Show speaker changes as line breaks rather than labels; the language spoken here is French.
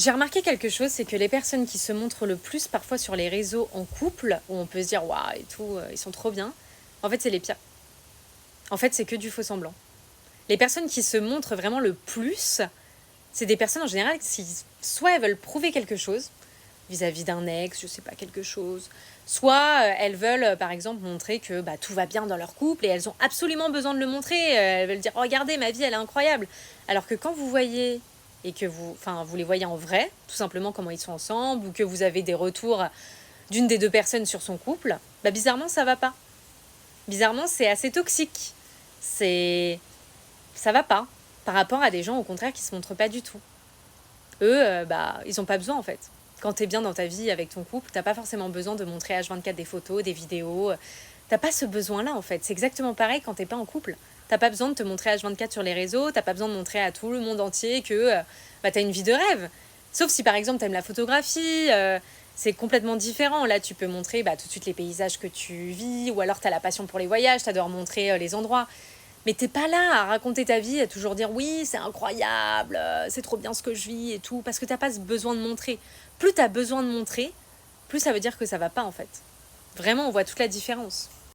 J'ai remarqué quelque chose, c'est que les personnes qui se montrent le plus parfois sur les réseaux en couple, où on peut se dire waouh et tout, ils sont trop bien, en fait, c'est les pires. En fait, c'est que du faux semblant. Les personnes qui se montrent vraiment le plus, c'est des personnes en général qui, soit elles veulent prouver quelque chose vis-à-vis d'un ex, je sais pas, quelque chose, soit elles veulent, par exemple, montrer que tout va bien dans leur couple et elles ont absolument besoin de le montrer. Elles veulent dire, regardez, ma vie, elle est incroyable. Alors que quand vous voyez et que vous les voyez en vrai, tout simplement comment ils sont ensemble, ou que vous avez des retours d'une des deux personnes sur son couple, bizarrement, ça va pas. Bizarrement, c'est assez toxique. C'est Ça va pas par rapport à des gens au contraire qui se montrent pas du tout. Eux, ils ont pas besoin en fait. Quand t'es bien dans ta vie avec ton couple, t'as pas forcément besoin de montrer H24 des photos, des vidéos. T'as pas ce besoin-là en fait. C'est exactement pareil quand t'es pas en couple. T'as pas besoin de te montrer H24 sur les réseaux, t'as pas besoin de montrer à tout le monde entier que t'as une vie de rêve. Sauf si par exemple t'aimes la photographie, c'est complètement différent. Là, tu peux montrer tout de suite les paysages que tu vis, ou alors t'as la passion pour les voyages, t'adores montrer les endroits. Mais t'es pas là à raconter ta vie, à toujours dire oui, c'est incroyable, c'est trop bien ce que je vis et tout, parce que t'as pas ce besoin de montrer. Plus t'as besoin de montrer, plus ça veut dire que ça va pas en fait. Vraiment, on voit toute la différence.